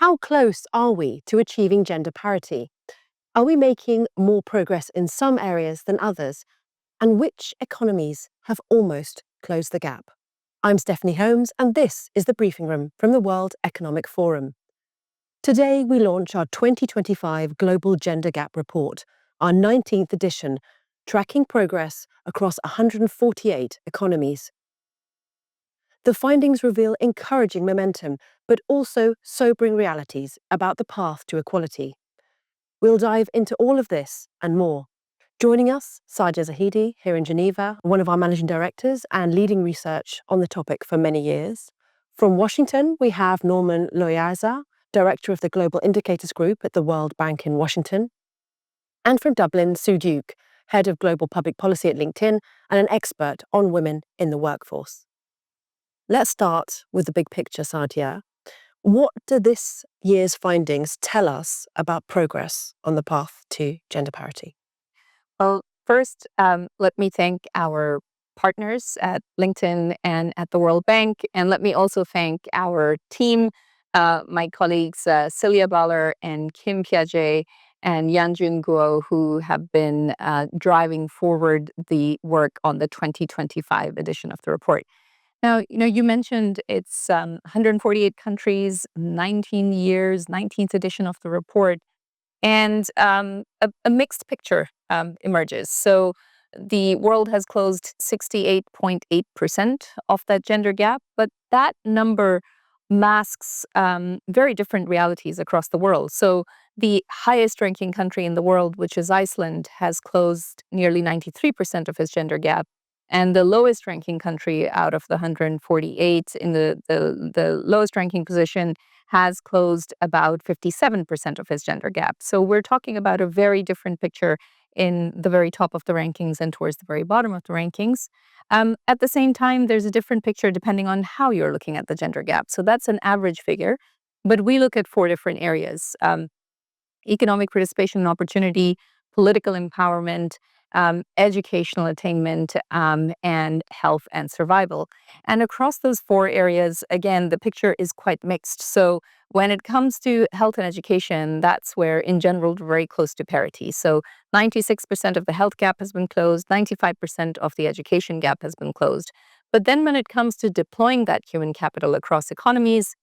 how close are we to achieving gender parity? Are we making more progress in some areas than others? And which economies have almost closed the gap? I'm Stephanie Holmes, and this is the Briefing Room from the World Economic Forum. Today, we launch our 2025 Global Gender Gap Report, our 19th edition, tracking progress across 148 economies. The findings reveal encouraging momentum, but also sobering realities about the path to equality. We'll dive into all of this and more. Joining us, Sadia Zahidi, here in Geneva, one of our managing directors and leading research on the topic for many years. From Washington, we have Norman Loyaza, director of the Global Indicators Group at the World Bank in Washington. And from Dublin, Sue Duke, head of global public policy at LinkedIn and an expert on women in the workforce. Let's start with the big picture, Sadia. What do this year's findings tell us about progress on the path to gender parity? Well, first, let me thank our partners at LinkedIn and at the World Bank. And let me also thank our team, my colleagues Celia Baller and Kim Piaget and Yanjun Guo, who have been driving forward the work on the 2025 edition of the report. Now, you mentioned it's 148 countries, 19 years, 19th edition of the report, and a mixed picture emerges. So the world has closed 68.8% of that gender gap, but that number masks very different realities across the world. So the highest ranking country in the world, which is Iceland, has closed nearly 93% of its gender gap. And the lowest ranking country out of the 148 in the lowest ranking position has closed about 57% of its gender gap. So we're talking about a very different picture in the very top of the rankings and towards the very bottom of the rankings. At the same time, there's a different picture depending on how you're looking at the gender gap. So that's an average figure, but we look at four different areas: economic participation and opportunity, political empowerment, educational attainment, and health and survival. And across those four areas, again, the picture is quite mixed. So when it comes to health and education, that's where, in general, we're very close to parity. So 96% of the health gap has been closed, 95% of the education gap has been closed. But then when it comes to deploying that human capital across economies,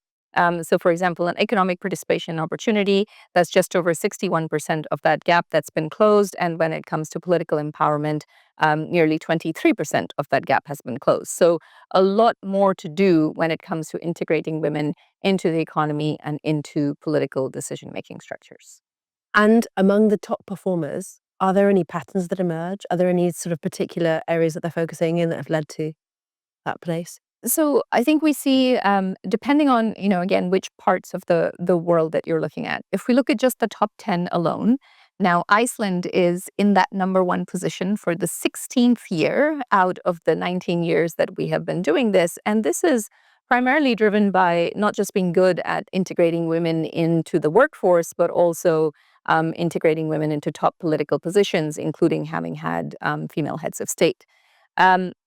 so for example, an economic participation opportunity, that's just over 61% of that gap that's been closed. And when it comes to political empowerment, nearly 23% of that gap has been closed. So a lot more to do when it comes to integrating women into the economy and into political decision-making structures. And among the top performers, are there any patterns that emerge? Are there any sort of particular areas that they're focusing in that have led to that place? So I think we see, depending on, again, which parts of the world that you're looking at. If we look at just the top 10 alone, now Iceland is in that number one position for the 16th year out of the 19 years that we have been doing this. And this is primarily driven by not just being good at integrating women into the workforce, but also integrating women into top political positions, including having had female heads of state.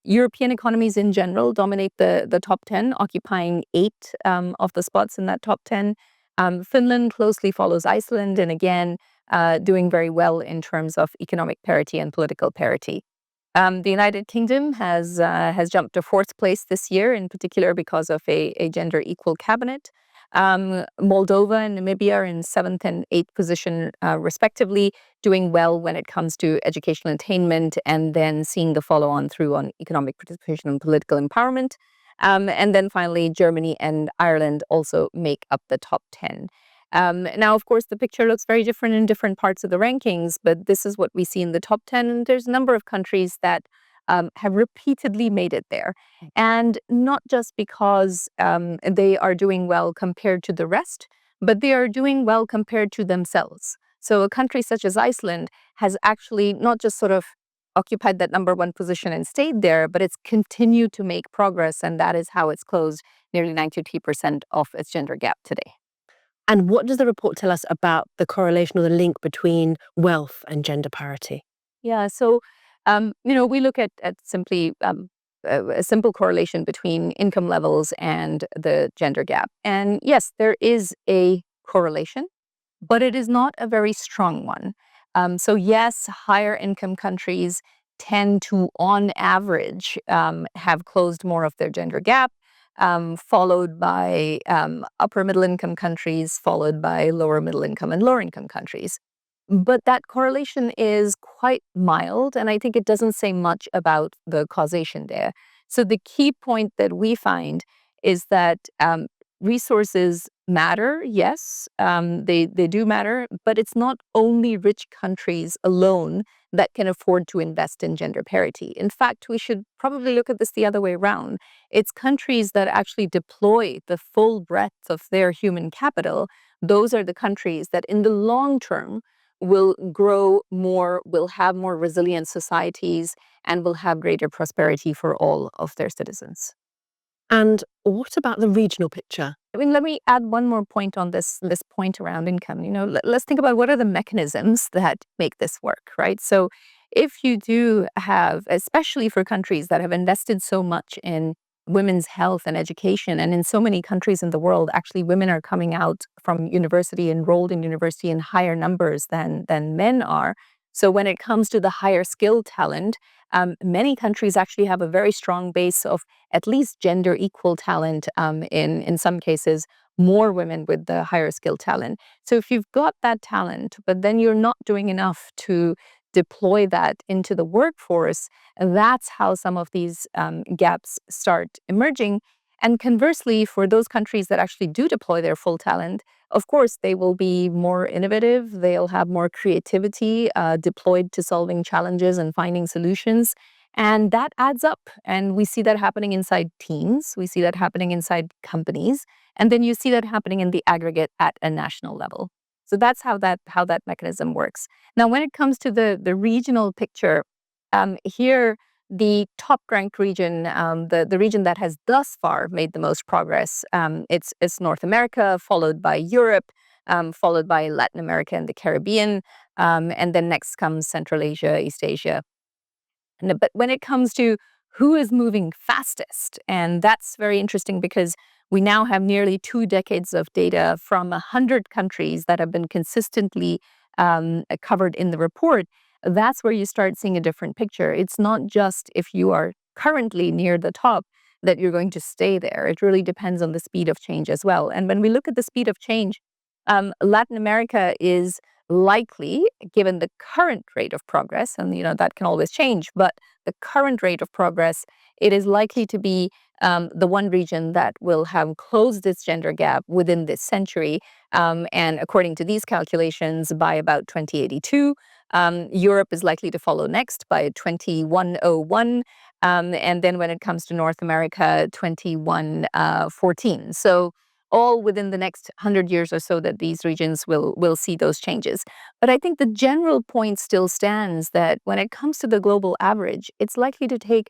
European economies in general dominate the top 10, occupying 8 of the spots in that top 10. Finland closely follows Iceland, and again, doing very well in terms of economic parity and political parity. The United Kingdom has jumped to 4th place this year, in particular because of a gender equal cabinet. Moldova and Namibia are in 7th and 8th position, respectively, doing well when it comes to educational attainment and then seeing the follow-on through on economic participation and political empowerment. And then finally, Germany and Ireland also make up the top 10. Now, of course, the picture looks very different in different parts of the rankings, but this is what we see in the top 10. And there's a number of countries that have repeatedly made it there. And not just because they are doing well compared to the rest, but they are doing well compared to themselves. So a country such as Iceland has actually not just sort of occupied that number one position and stayed there, but it's continued to make progress. And that is how it's closed nearly 92% of its gender gap today. And what does the report tell us about the correlation or the link between wealth and gender parity? Yeah, so we look at simply a simple correlation between income levels and the gender gap. And yes, there is a correlation, but it is not a very strong one. So yes, higher income countries tend to, on average, have closed more of their gender gap, followed by upper middle income countries, followed by lower middle income and lower income countries. But that correlation is quite mild, and I think it doesn't say much about the causation there. So the key point that we find is that resources matter, yes, they do matter, but it's not only rich countries alone that can afford to invest in gender parity. In fact, we should probably look at this the other way around. It's countries that actually deploy the full breadth of their human capital. Those are the countries that in the long term will grow more, will have more resilient societies, and will have greater prosperity for all of their citizens. And what about the regional picture? I mean, let me add one more point on this point around income. Let's think about what are the mechanisms that make this work, right? So if you do have, especially for countries that have invested so much in women's health and education, and in so many countries in the world, actually women are coming out from university, enrolled in university in higher numbers than men are. So when it comes to the higher skilled talent, many countries actually have a very strong base of at least gender equal talent, in some cases, more women with the higher skill talent. So if you've got that talent, but then you're not doing enough to deploy that into the workforce, that's how some of these gaps start emerging. And conversely, for those countries that actually do deploy their full talent, of course, they will be more innovative. They'll have more creativity deployed to solving challenges and finding solutions. And that adds up. And we see that happening inside teams. We see that happening inside companies. And then you see that happening in the aggregate at a national level. So that's how that mechanism works. Now, when it comes to the regional picture, here the top-ranked region, the region that has thus far made the most progress, it's North America, followed by Europe, followed by Latin America and the Caribbean, and then next comes Central Asia, East Asia. But when it comes to who is moving fastest, and that's very interesting because we now have nearly 2 decades of data from 100 countries that have been consistently covered in the report. That's where you start seeing a different picture. It's not just if you are currently near the top that you're going to stay there. It really depends on the speed of change as well. And when we look at the speed of change, Latin America is likely, given the current rate of progress, and that can always change, but the current rate of progress, it is likely to be the one region that will have closed its gender gap within this century. And according to these calculations, by about 2082, Europe is likely to follow next by 2101. And then when it comes to North America, 2114. So all within the next 100 years or so that these regions will see those changes. But I think the general point still stands that when it comes to the global average, it's likely to take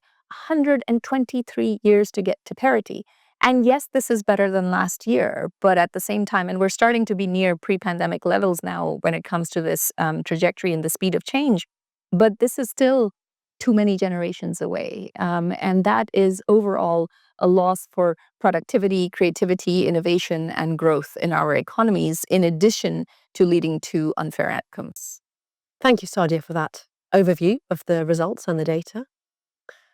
123 years to get to parity. And yes, this is better than last year, but at the same time, and we're starting to be near pre-pandemic levels now when it comes to this trajectory and the speed of change, but this is still too many generations away. And that is overall a loss for productivity, creativity, innovation, and growth in our economies, in addition to leading to unfair outcomes. Thank you, Sadia, for that overview of the results and the data.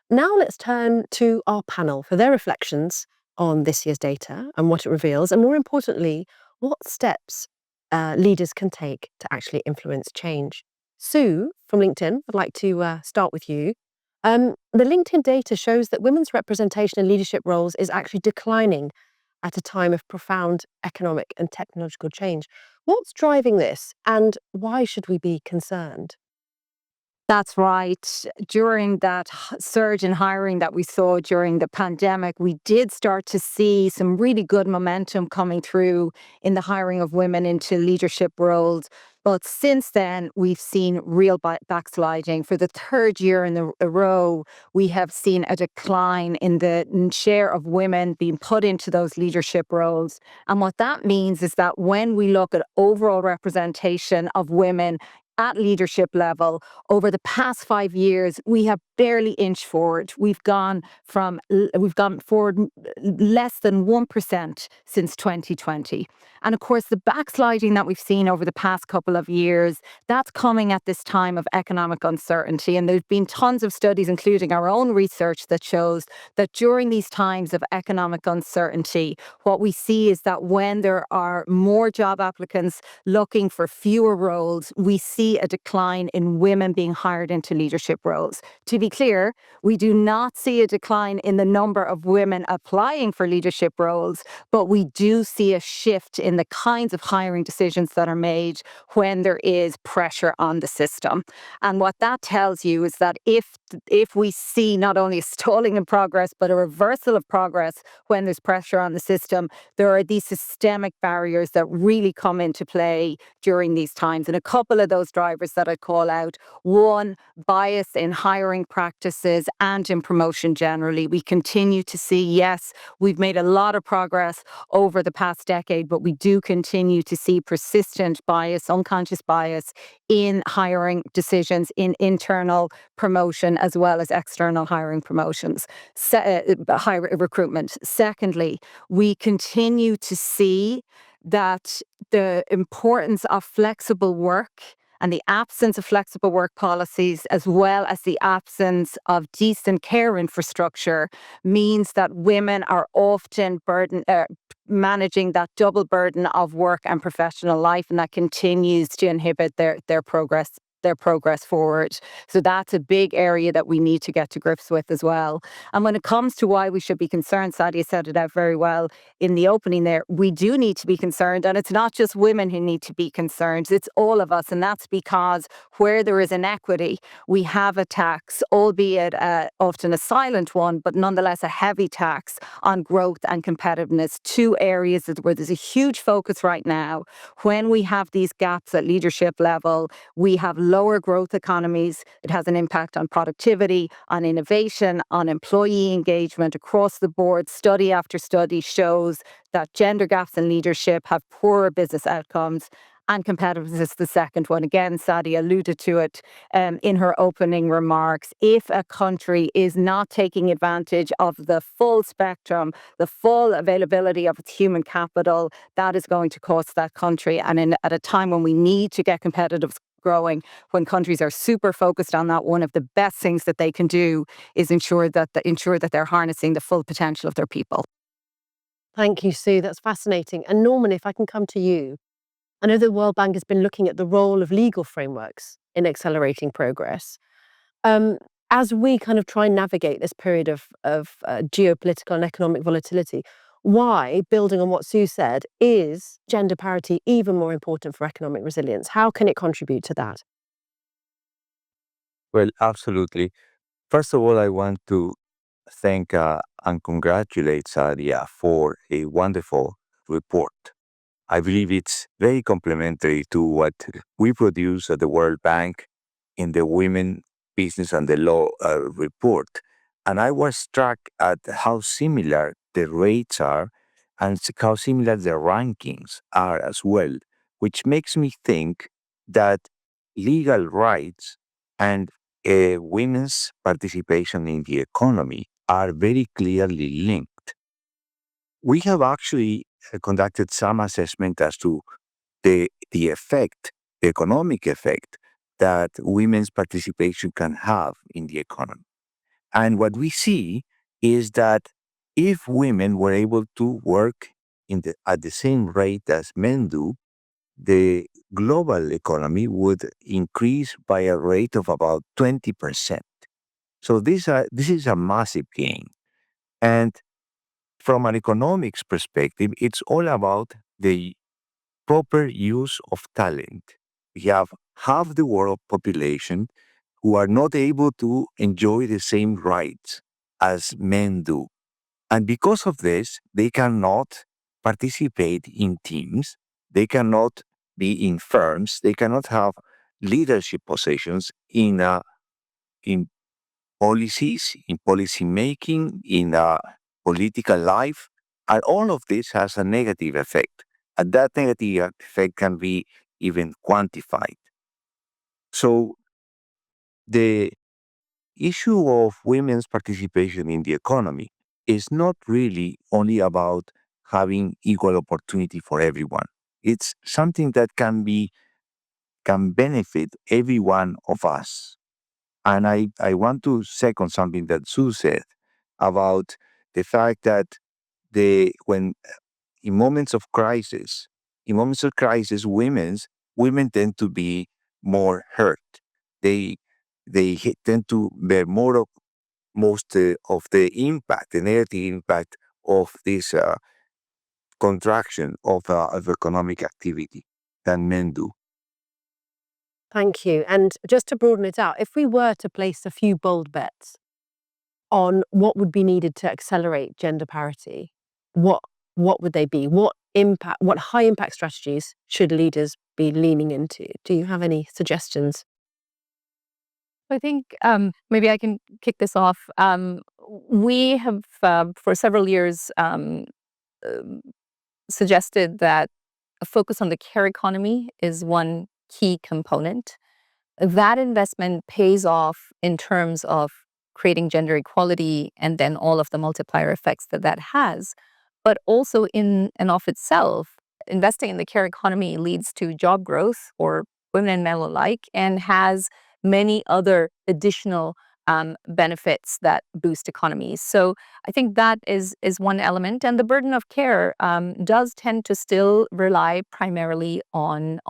Now let's turn to our panel for their reflections on this year's data and what it reveals, and more importantly, what steps leaders can take to actually influence change. Sue from LinkedIn, I'd like to start with you. The LinkedIn data shows that women's representation in leadership roles is actually declining at a time of profound economic and technological change. What's driving this, and why should we be concerned? That's right. During that surge in hiring that we saw during the pandemic, we did start to see some really good momentum coming through in the hiring of women into leadership roles. But since then, we've seen real backsliding. For the third year in a row, we have seen a decline in the share of women being put into those leadership roles. And what that means is that when we look at overall representation of women at leadership level, over the past 5 years, we have barely inched forward. We've gone forward less than 1% since 2020. And of course, the backsliding that we've seen over the past couple of years, that's coming at this time of economic uncertainty. And there's been tons of studies, including our own research, that shows that during these times of economic uncertainty, what we see is that when there are more job applicants looking for fewer roles, we see a decline in women being hired into leadership roles. To be clear, we do not see a decline in the number of women applying for leadership roles, but we do see a shift in the kinds of hiring decisions that are made when there is pressure on the system. And what that tells you is that if we see not only a stalling in progress, but a reversal of progress when there's pressure on the system, there are these systemic barriers that really come into play during these times. And a couple of those drivers that I call out: one, bias in hiring practices and in promotion generally. We continue to see, yes, we've made a lot of progress over the past decade, but we do continue to see persistent bias, unconscious bias in hiring decisions, in internal promotion as well as external hiring promotions, recruitment. Secondly, we continue to see that the importance of flexible work and the absence of flexible work policies, as well as the absence of decent care infrastructure, means that women are often managing that double burden of work and professional life, and that continues to inhibit their progress forward. So that's a big area that we need to get to grips with as well. And when it comes to why we should be concerned, Sadia said it out very well in the opening there. We do need to be concerned, and it's not just women who need to be concerned, it's all of us. And that's because where there is inequity, we have a tax, albeit often a silent one, but nonetheless a heavy tax on growth and competitiveness, two areas where there's a huge focus right now. When we have these gaps at leadership level, we have lower growth economies. It has an impact on productivity, on innovation, on employee engagement across the board. Study after study shows that gender gaps in leadership have poorer business outcomes. And competitiveness is the second one. Again, Sadia alluded to it in her opening remarks. If a country is not taking advantage of the full spectrum, the full availability of its human capital, that is going to cost that country. And at a time when we need to get competitive growing, when countries are super focused on that, one of the best things that they can do is ensure that they're harnessing the full potential of their people. Thank you, Sue. That's fascinating. And Norman, if I can come to you, I know the World Bank has been looking at the role of legal frameworks in accelerating progress. As we kind of try and navigate this period of geopolitical and economic volatility, why, building on what Sue said, is gender parity even more important for economic resilience? How can it contribute to that? Well, absolutely. First of all, I want to thank and congratulate Sadia for a wonderful report. I believe it's very complementary to what we produce at the World Bank in the Women, Business and the Law report. And I was struck at how similar the rates are and how similar the rankings are as well, which makes me think that legal rights and women's participation in the economy are very clearly linked. We have actually conducted some assessment as to the effect, the economic effect that women's participation can have in the economy. And what we see is that if women were able to work at the same rate as men do, the global economy would increase by a rate of about 20%. So this is a massive gain. And from an economics perspective, it's all about the proper use of talent. We have half the world population who are not able to enjoy the same rights as men do. And because of this, they cannot participate in teams, they cannot be in firms, they cannot have leadership positions in policies, in policy making, in political life. And all of this has a negative effect. And that negative effect can be even quantified. So the issue of women's participation in the economy is not really only about having equal opportunity for everyone. It's something that can benefit every one of us. And I want to second something that Sue said about the fact that when in moments of crisis, women tend to be more hurt. They tend to bear most of the impact, the negative impact of this contraction of economic activity than men do. Thank you. And just to broaden it out, if we were to place a few bold bets on what would be needed to accelerate gender parity, what would they be? What high impact strategies should leaders be leaning into? Do you have any suggestions? I think maybe I can kick this off. We have, for several years, suggested that a focus on the care economy is one key component. That investment pays off in terms of creating gender equality and then all of the multiplier effects that that has. But also in and of itself, investing in the care economy leads to job growth for women and men alike and has many other additional benefits that boost economies. So I think that is one element, and the burden of care does tend to still rely primarily on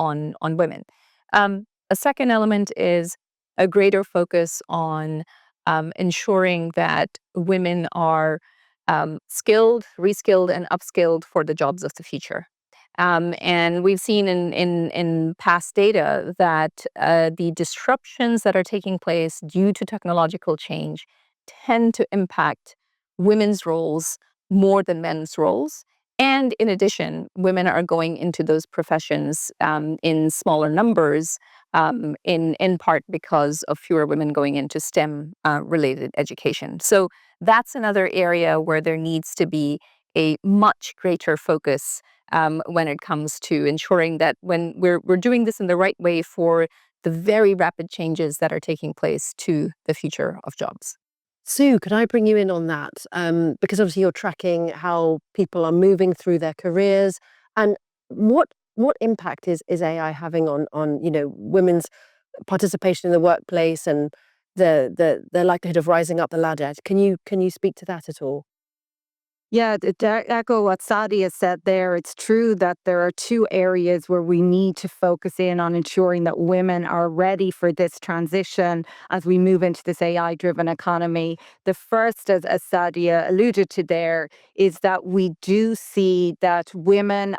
women. A second element is a greater focus on ensuring that women are skilled, reskilled, and upskilled for the jobs of the future. And we've seen in past data that the disruptions that are taking place due to technological change tend to impact women's roles more than men's roles. And in addition, women are going into those professions in smaller numbers, in part because of fewer women going into STEM related education. So that's another area where there needs to be a much greater focus when it comes to ensuring that when we're doing this in the right way for the very rapid changes that are taking place to the future of jobs. Sue, could I bring you in on that? Because obviously you're tracking how people are moving through their careers, and what impact is AI having on women's participation in the workplace and the likelihood of rising up the ladder? Can you speak to that at all? Yeah, to echo what Sadia said there, it's true that there are two areas where we need to focus in on ensuring that women are ready for this transition as we move into this AI driven economy. The first, as Sadia alluded to there, is that we do see that women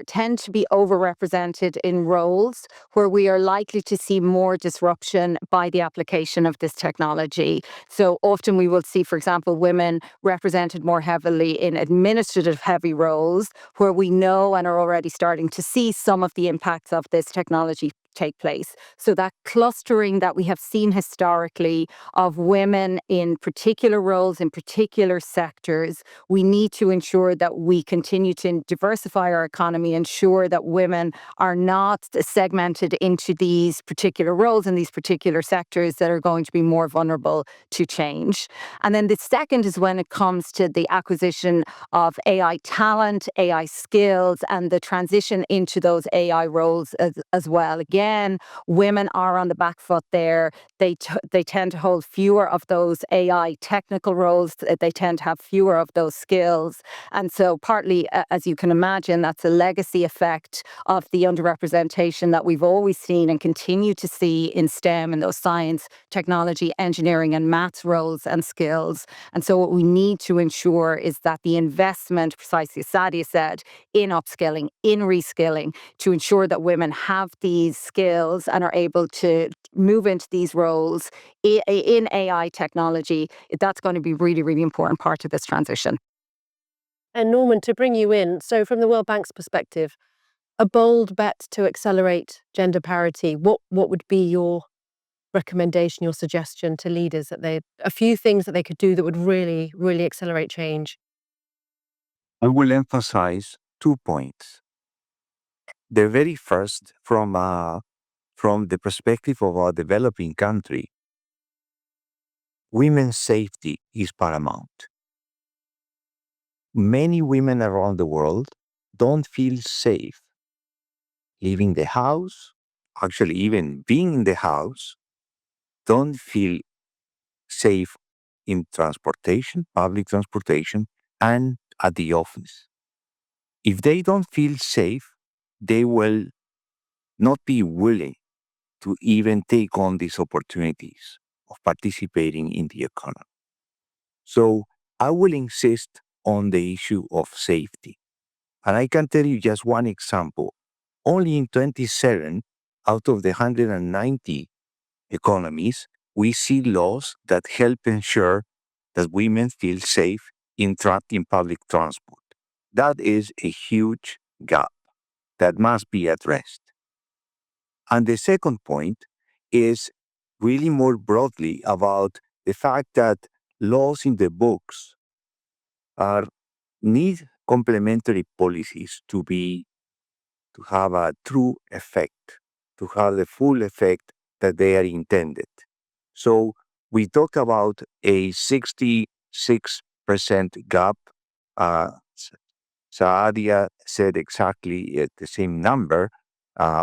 tend to be overrepresented in roles where we are likely to see more disruption by the application of this technology. So often we will see, for example, women represented more heavily in administrative heavy roles where we know and are already starting to see some of the impacts of this technology take place. So that clustering that we have seen historically of women in particular roles, in particular sectors, we need to ensure that we continue to diversify our economy, ensure that women are not segmented into these particular roles in these particular sectors that are going to be more vulnerable to change. And then the second is when it comes to the acquisition of AI talent, AI skills, and the transition into those AI roles as well. Again, women are on the back foot there. They tend to hold fewer of those AI technical roles. They tend to have fewer of those skills. And so partly, as you can imagine, that's a legacy effect of the underrepresentation that we've always seen and continue to see in STEM and those science, technology, engineering, and maths roles and skills. And so what we need to ensure is that the investment, precisely as Sadia said, in upskilling, in reskilling, to ensure that women have these skills and are able to move into these roles in AI technology, that's going to be really, really important part of this transition. And Norman, to bring you in, so from the World Bank's perspective, a bold bet to accelerate gender parity, what would be your recommendation, your suggestion to leaders a few things that they could do that would really, really accelerate change? I will emphasize 2 points. The very first, from from the perspective of a developing country, women's safety is paramount. Many women around the world don't feel safe leaving the house, actually even being in the house, don't feel safe in transportation, public transportation, and at the office. If they don't feel safe, they will not be willing to even take on these opportunities of participating in the economy. So I will insist on the issue of safety. And I can tell you just one example. Only in 27 out of the 190 economies, we see laws that help ensure that women feel safe in public transport. That is a huge gap that must be addressed. And the second point is really more broadly about the fact that laws in the books are need complementary policies to have a true effect, to have the full effect that they are intended. So we talk about a 66% gap. Uh, Saadia said exactly the same number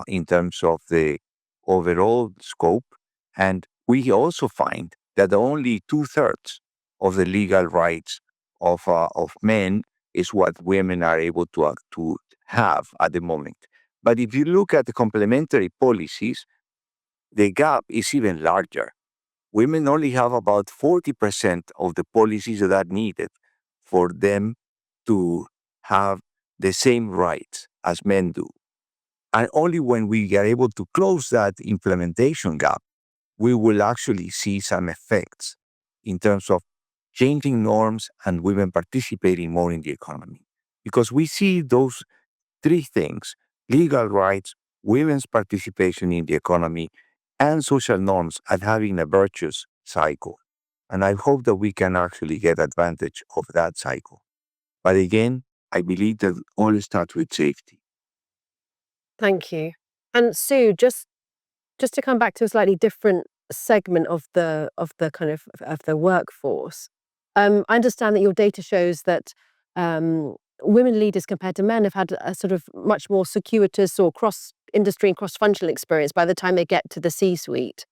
in terms of the overall scope. And we also find that only 2/3 of the legal rights of men is what women are able to have at the moment. But if you look at the complementary policies, the gap is even larger. Women only have about 40% of the policies that are needed for them to have the same rights as men do. And only when we are able to close that implementation gap, we will actually see some effects in terms of changing norms and women participating more in the economy. Because we see those three things: legal rights, women's participation in the economy, and social norms as having a virtuous cycle. And I hope that we can actually get advantage of that cycle. But again, I believe that all starts with safety. Thank you. And Sue, just to come back to a slightly different segment of the kind of the workforce. I understand that your data shows that women leaders compared to men have had a sort of much more circuitous or cross-industry and cross-functional experience by the time they get to the C-suite.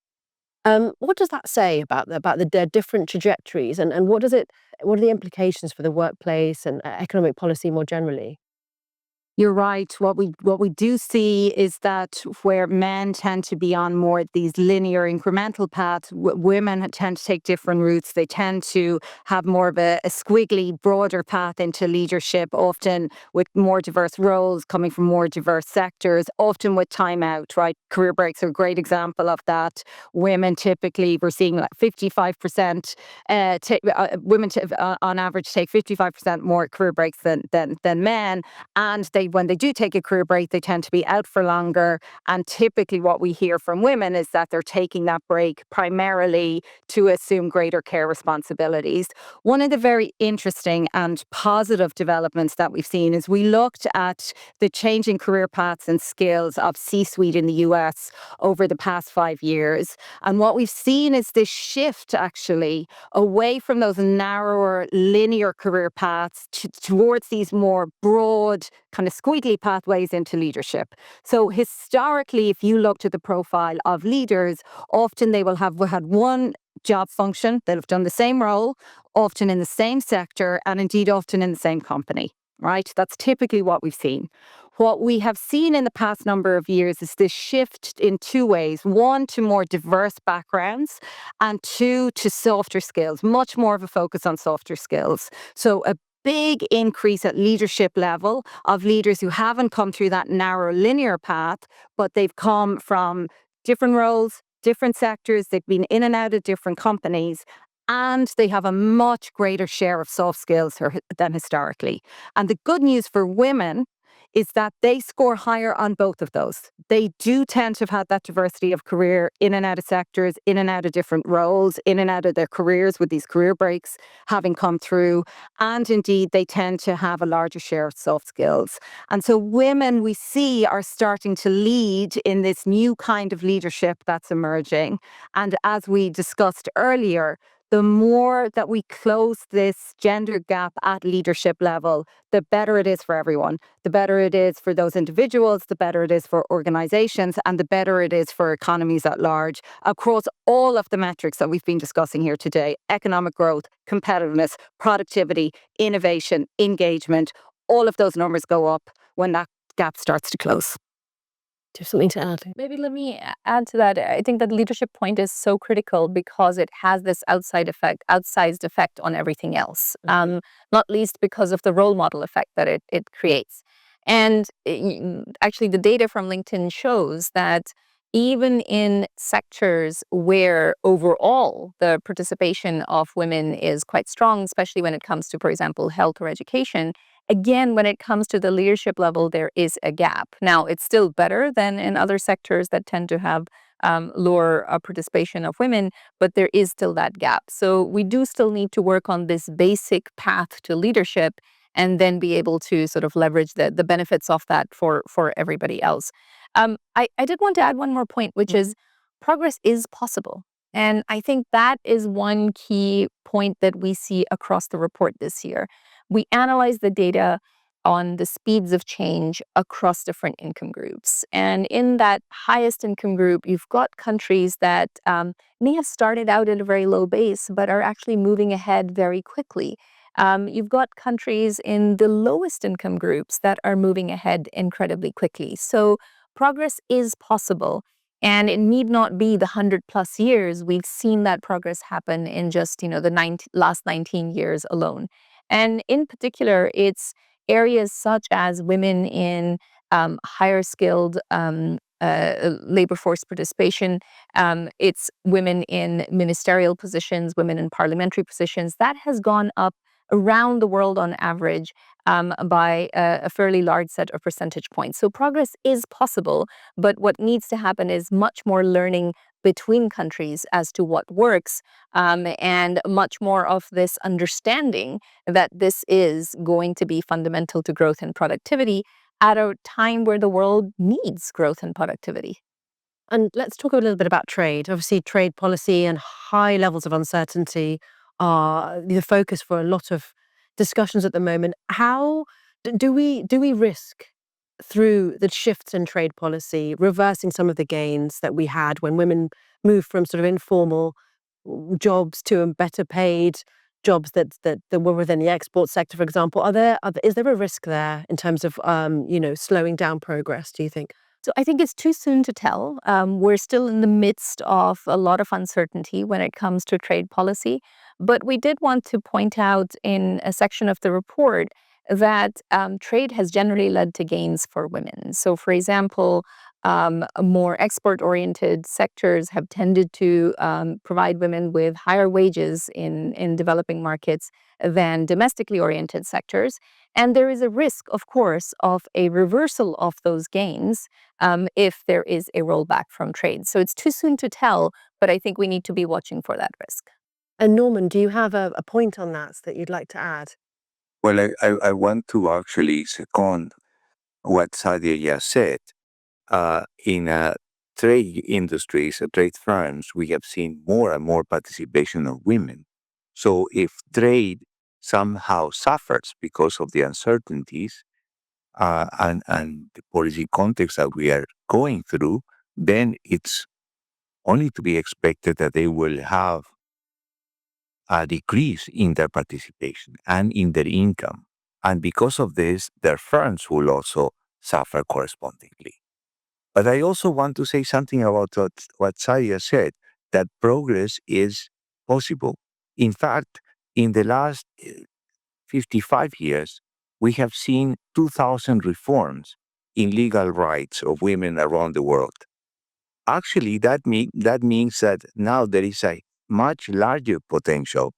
What does that say about their different trajectories, and what are the implications for the workplace and economic policy more generally? You're right. What we do see is that where men tend to be on more these linear incremental paths, women tend to take different routes. They tend to have more of a squiggly, broader path into leadership, often with more diverse roles coming from more diverse sectors, often with time out, right? Career breaks are a great example of that. Women typically, we're seeing like 55%, women on average take 55% more career breaks than men. And when they do take a career break, they tend to be out for longer. And typically what we hear from women is that they're taking that break primarily to assume greater care responsibilities. One of the very interesting and positive developments that we've seen is we looked at the changing career paths and skills of C-suite in the US over the past 5 years. And what we've seen is this shift actually away from those narrower linear career paths towards these more broad kind of squiggly pathways into leadership. So historically, if you looked at the profile of leaders, often they will have had one job function. They'll have done the same role, often in the same sector, and indeed often in the same company, right? That's typically what we've seen. What we have seen in the past number of years is this shift in two ways. One, to more diverse backgrounds, and two, to softer skills, much more of a focus on softer skills. So a big increase at leadership level of leaders who haven't come through that narrow linear path, but they've come from different roles, different sectors, they've been in and out of different companies, and they have a much greater share of soft skills than historically. And the good news for women is that they score higher on both of those. They do tend to have had that diversity of career in and out of sectors, in and out of different roles, in and out of their careers with these career breaks having come through. And indeed, they tend to have a larger share of soft skills. And so women we see are starting to lead in this new kind of leadership that's emerging. And as we discussed earlier, the more that we close this gender gap at leadership level, the better it is for everyone. The better it is for those individuals, the better it is for organizations, and the better it is for economies at large across all of the metrics that we've been discussing here today: economic growth, competitiveness, productivity, innovation, engagement. All of those numbers go up when that gap starts to close. Do you have something to add? Maybe let me add to that. I think that leadership point is so critical because it has this outsized effect on everything else. Not least because of the role model effect that it creates. And actually, the data from LinkedIn shows that even in sectors where overall the participation of women is quite strong, especially when it comes to, for example, health or education, again, when it comes to the leadership level, there is a gap. Now, it's still better than in other sectors that tend to have lower participation of women, but there is still that gap. So we do still need to work on this basic path to leadership and then be able to sort of leverage the benefits of that for everybody else. I did want to add one more point, which is progress is possible. And I think that is one key point that we see across the report this year. We analyze the data on the speeds of change across different income groups. And in that highest income group, you've got countries that may have started out at a very low base, but are actually moving ahead very quickly. You've got countries in the lowest income groups that are moving ahead incredibly quickly. So progress is possible. And it need not be the 100+ years. We've seen that progress happen in just, the last 19 years alone. And in particular, it's areas such as women in higher skilled labor force participation. It's women in ministerial positions, women in parliamentary positions. That has gone up around the world on average by a fairly large set of percentage points. So progress is possible, but what needs to happen is much more learning between countries as to what works, and much more of this understanding that this is going to be fundamental to growth and productivity at a time where the world needs growth and productivity. And let's talk a little bit about trade. Obviously, trade policy and high levels of uncertainty are the focus for a lot of discussions at the moment. How do we risk, through the shifts in trade policy, reversing some of the gains that we had when women moved from sort of informal jobs to better paid jobs that were within the export sector, for example? Is there a risk there in terms of slowing down progress, do you think? So I think it's too soon to tell. We're still in the midst of a lot of uncertainty when it comes to trade policy. But we did want to point out in a section of the report that trade has generally led to gains for women. So, for example, more export-oriented sectors have tended to provide women with higher wages in developing markets than domestically oriented sectors. And there is a risk, of course, of a reversal of those gains if there is a rollback from trade. So it's too soon to tell, but I think we need to be watching for that risk. And Norman, do you have a point on that you'd like to add? Well, I want to actually second what Sadia just said. In trade industries, trade firms, we have seen more and more participation of women. So if trade somehow suffers because of the uncertainties and the policy context that we are going through, then it's only to be expected that they will have a decrease in their participation and in their income. And because of this, their firms will also suffer correspondingly. But I also want to say something about what Sadia said, that progress is possible. In fact, in the last 55 years, we have seen 2,000 reforms in legal rights of women around the world. Actually, that means that now there is a much larger potential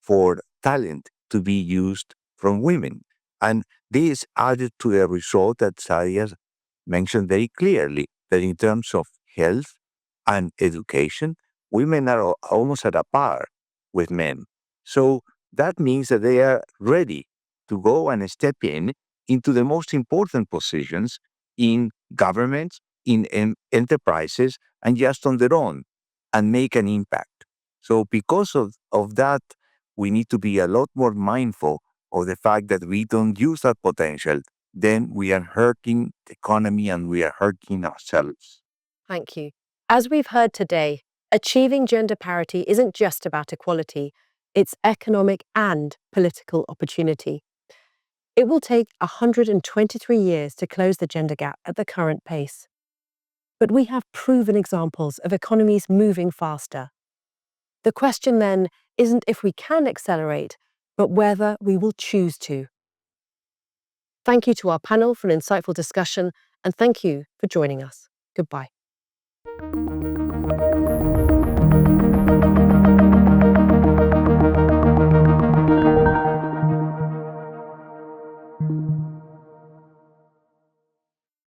for talent to be used from women. And this added to the result that Sadia mentioned very clearly, that in terms of health and education, women are almost at a par with men. So that means that they are ready to go and step into the most important positions in governments, in enterprises, and just on their own, and make an impact. So because of that, we need to be a lot more mindful of the fact that we don't use that potential, then we are hurting the economy and we are hurting ourselves. Thank you. As we've heard today, achieving gender parity isn't just about equality, it's economic and political opportunity. It will take 123 years to close the gender gap at the current pace. But we have proven examples of economies moving faster. The question then isn't if we can accelerate, but whether we will choose to. Thank you to our panel for an insightful discussion, and thank you for joining us. Goodbye.